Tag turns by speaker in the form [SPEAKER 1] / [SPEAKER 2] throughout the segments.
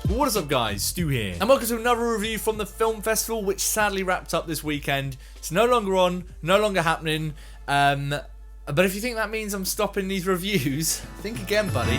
[SPEAKER 1] What is up guys, Stu here, and welcome to another review from the film festival, which sadly wrapped up this weekend. It's no longer on, no longer happening, but if you think that means I'm stopping these reviews, think again, buddy.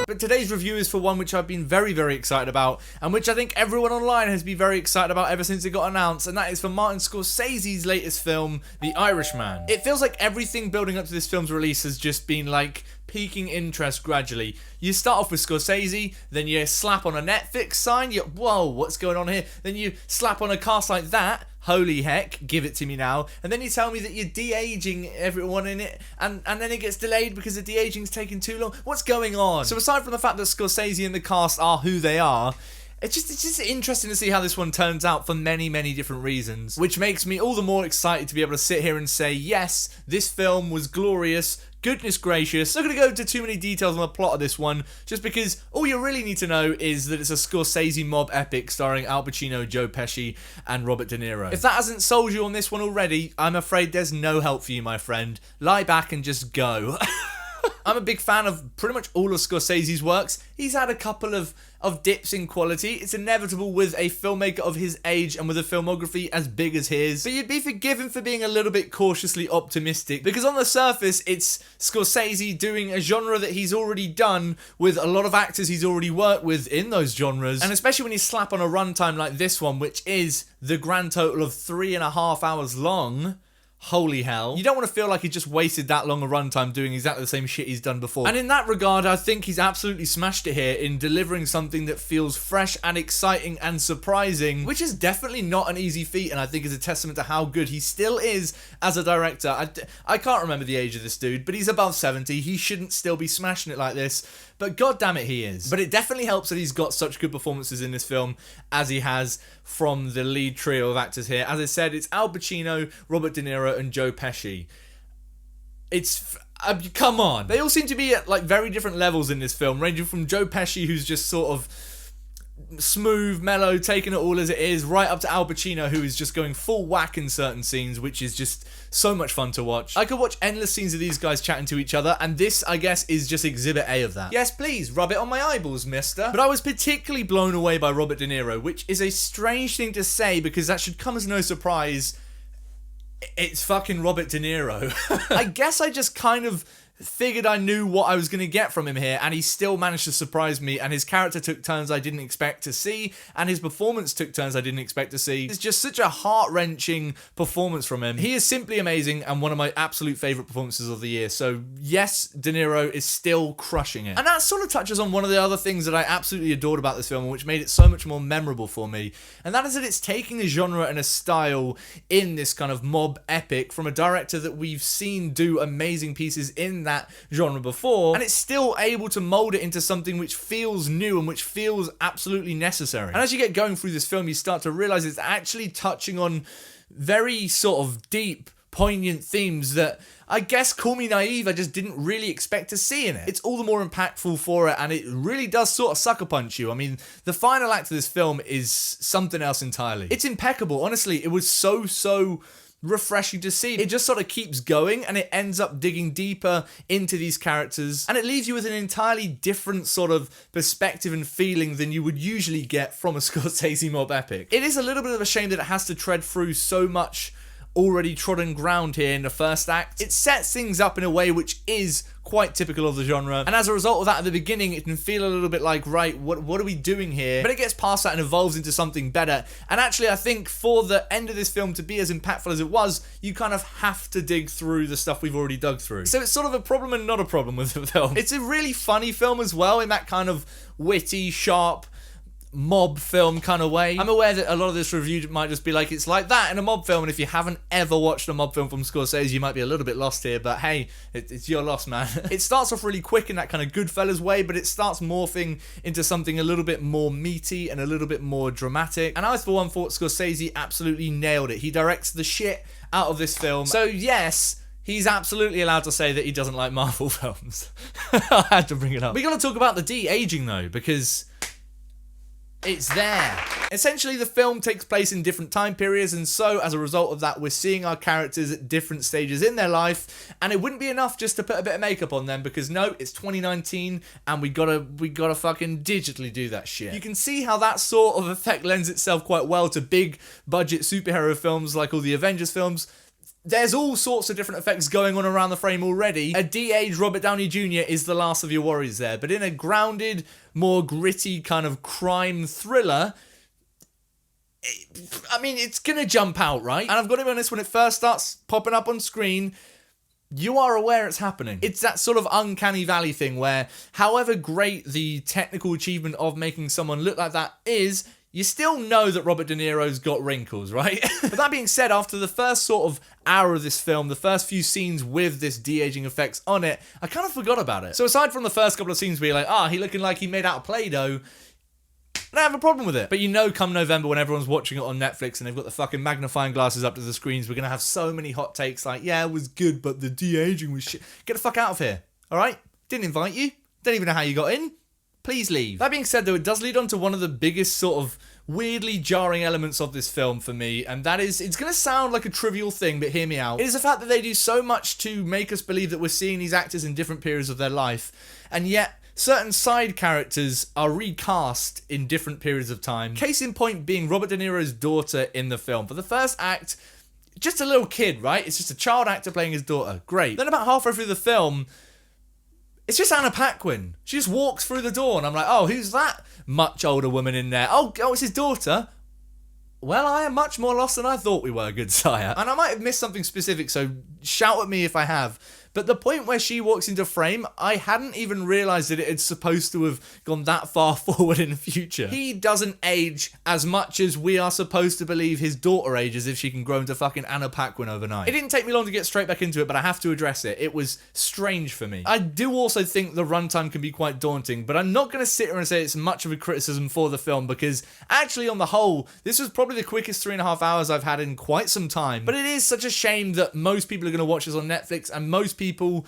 [SPEAKER 1] But today's review is for one which I've been very, very excited about, and which I think everyone online has been very excited about ever since it got announced, and that is for Martin Scorsese's latest film, The Irishman. It feels like everything building up to this film's release has just been like piquing interest gradually. You start off with Scorsese, then you slap on a Netflix sign, whoa, what's going on here? Then you slap on a cast like that, holy heck, give it to me now. And then you tell me that you're de-aging everyone in it, and then it gets delayed because the de-aging's taking too long. What's going on? So aside from the fact that Scorsese and the cast are who they are, it's just interesting to see how this one turns out for many, many different reasons, which makes me all the more excited to be able to sit here and say, yes, this film was glorious. Goodness gracious. I'm not going to go into too many details on the plot of this one, just because all you really need to know is that it's a Scorsese mob epic starring Al Pacino, Joe Pesci, and Robert De Niro. If that hasn't sold you on this one already, I'm afraid there's no help for you, my friend. Lie back and just go. I'm a big fan of pretty much all of Scorsese's works. He's had a couple of dips in quality. It's inevitable with a filmmaker of his age and with a filmography as big as his. But you'd be forgiven for being a little bit cautiously optimistic, because on the surface, it's Scorsese doing a genre that he's already done with a lot of actors he's already worked with in those genres. And especially when you slap on a runtime like this one, which is the grand total of 3.5 hours long. Holy hell. You don't want to feel like he just wasted that long a runtime doing exactly the same shit he's done before. And in that regard, I think he's absolutely smashed it here in delivering something that feels fresh and exciting and surprising, which is definitely not an easy feat, and I think is a testament to how good he still is as a director. I can't remember the age of this dude, but he's above 70. He shouldn't still be smashing it like this, but god damn it, he is. But it definitely helps that he's got such good performances in this film as he has from the lead trio of actors here. As I said, it's Al Pacino, Robert De Niro, and Joe Pesci. It's come on. They all seem to be at like very different levels in this film, ranging from Joe Pesci, who's just sort of smooth, mellow, taking it all as it is, right up to Al Pacino, who is just going full whack in certain scenes, which is just so much fun to watch. I could watch endless scenes of these guys chatting to each other, and this, I guess, is just exhibit A of that. Yes, please, rub it on my eyeballs, mister. But I was particularly blown away by Robert De Niro, which is a strange thing to say because that should come as no surprise. It's fucking Robert De Niro. I guess I just kind of figured I knew what I was going to get from him here, and he still managed to surprise me, and his character took turns I didn't expect to see, and his performance took turns I didn't expect to see. It's just such a heart-wrenching performance from him. He is simply amazing and one of my absolute favourite performances of the year, so yes, De Niro is still crushing it. And that sort of touches on one of the other things that I absolutely adored about this film, which made it so much more memorable for me, and that is that it's taking a genre and a style in this kind of mob epic from a director that we've seen do amazing pieces in that genre before, and it's still able to mold it into something which feels new and which feels absolutely necessary. And as you get going through this film, you start to realize it's actually touching on very sort of deep, poignant themes that, I guess, call me naive, I just didn't really expect to see in it. It's all the more impactful for it, and it really does sort of sucker punch you. I mean, the final act of this film is something else entirely. It's impeccable. Honestly, it was so refreshing to see. It just sort of keeps going, and it ends up digging deeper into these characters, and it leaves you with an entirely different sort of perspective and feeling than you would usually get from a Scorsese mob epic. It is a little bit of a shame that it has to tread through so much already trodden ground here in the first act. It sets things up in a way which is quite typical of the genre, and as a result of that, at the beginning it can feel a little bit like, right, what are we doing here? But it gets past that and evolves into something better, and actually I think for the end of this film to be as impactful as it was, you kind of have to dig through the stuff we've already dug through. So it's sort of a problem and not a problem with the film. It's a really funny film as well, in that kind of witty, sharp, mob film kind of way. I'm aware that a lot of this review might just be like, it's like that in a mob film, and if you haven't ever watched a mob film from Scorsese, you might be a little bit lost here, but hey, it's your loss, man. It starts off really quick in that kind of Goodfellas way, but it starts morphing into something a little bit more meaty and a little bit more dramatic, and I for one thought Scorsese absolutely nailed it. He directs the shit out of this film, so yes, he's absolutely allowed to say that he doesn't like Marvel films. I had to bring it up. We gotta talk about the de-aging though, because It's there. Essentially, the film takes place in different time periods, and so as a result of that, we're seeing our characters at different stages in their life, and it wouldn't be enough just to put a bit of makeup on them, because no, it's 2019, and we gotta fucking digitally do that shit. You can see how that sort of effect lends itself quite well to big budget superhero films like all the Avengers films. There's all sorts of different effects going on around the frame already. A de-aged Robert Downey Jr. is the last of your worries there, but in a grounded, more gritty kind of crime thriller, it's gonna jump out, right? And I've got to be honest, when it first starts popping up on screen, you are aware it's happening. It's that sort of uncanny valley thing where, however great the technical achievement of making someone look like that is, you still know that Robert De Niro's got wrinkles, right? But that being said, after the first sort of hour of this film, the first few scenes with this de-aging effects on it, I kind of forgot about it. So aside from the first couple of scenes where you're like, he looking like he made out of Play-Doh, I don't have a problem with it. But come November when everyone's watching it on Netflix and they've got the fucking magnifying glasses up to the screens, we're going to have so many hot takes like, yeah, it was good, but the de-aging was shit. Get the fuck out of here, alright? Didn't invite you. Don't even know how you got in. Please leave. That being said, though, it does lead on to one of the biggest sort of weirdly jarring elements of this film for me, and that is, it's going to sound like a trivial thing, but hear me out. It is the fact that they do so much to make us believe that we're seeing these actors in different periods of their life, and yet certain side characters are recast in different periods of time. Case in point being Robert De Niro's daughter in the film. For the first act, just a little kid, right? It's just a child actor playing his daughter. Great. Then about halfway through the film, it's just Anna Paquin. She just walks through the door and I'm like, oh, who's that much older woman in there? Oh, it's his daughter. Well, I am much more lost than I thought we were, good sire. And I might have missed something specific, so shout at me if I have. But the point where she walks into frame, I hadn't even realised that it had supposed to have gone that far forward in the future. He doesn't age as much as we are supposed to believe his daughter ages if she can grow into fucking Anna Paquin overnight. It didn't take me long to get straight back into it, but I have to address it. It was strange for me. I do also think the runtime can be quite daunting, but I'm not going to sit here and say it's much of a criticism for the film, because actually on the whole, this was probably the quickest 3.5 hours I've had in quite some time. But it is such a shame that most people are going to watch this on Netflix, and most people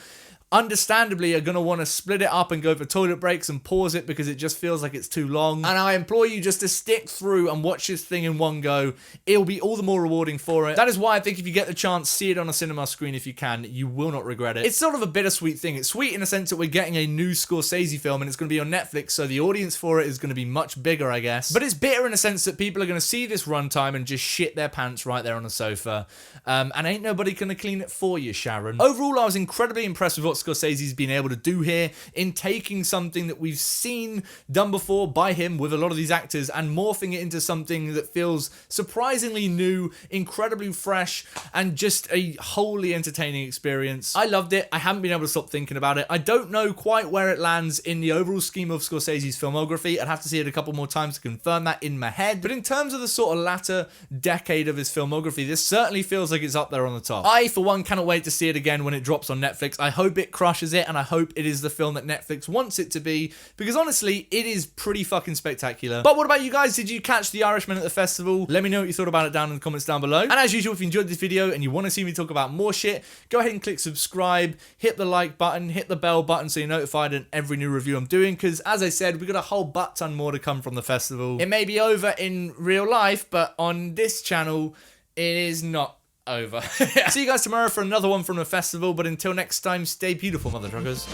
[SPEAKER 1] understandably are going to want to split it up and go for toilet breaks and pause it because it just feels like it's too long. And I implore you just to stick through and watch this thing in one go. It'll be all the more rewarding for it. That is why I think if you get the chance, see it on a cinema screen if you can. You will not regret it. It's sort of a bittersweet thing. It's sweet in the sense that we're getting a new Scorsese film and it's going to be on Netflix, so the audience for it is going to be much bigger, I guess. But it's bitter in the sense that people are going to see this runtime and just shit their pants right there on the sofa. And ain't nobody going to clean it for you, Sharon. Overall, I was incredibly impressed with what Scorsese's been able to do here in taking something that we've seen done before by him with a lot of these actors and morphing it into something that feels surprisingly new, incredibly fresh, and just a wholly entertaining experience. I loved it. I haven't been able to stop thinking about it. I don't know quite where it lands in the overall scheme of Scorsese's filmography. I'd have to see it a couple more times to confirm that in my head. But in terms of the sort of latter decade of his filmography, this certainly feels like it's up there on the top. I, for one, cannot wait to see it again when it drops on Netflix. I hope it crushes it, and I hope it is the film that Netflix wants it to be, because honestly, it is pretty fucking spectacular. But what about you guys? Did you catch The Irishman at the festival? Let me know what you thought about it down in the comments down below. And as usual, if you enjoyed this video and you want to see me talk about more shit, go ahead and click subscribe, hit the like button, hit the bell button so you're notified in every new review I'm doing, because as I said, we got a whole butt ton more to come from the festival. It may be over in real life, but on this channel, it is not over. See you guys tomorrow for another one from the festival, but until next time, stay beautiful, mother truckers.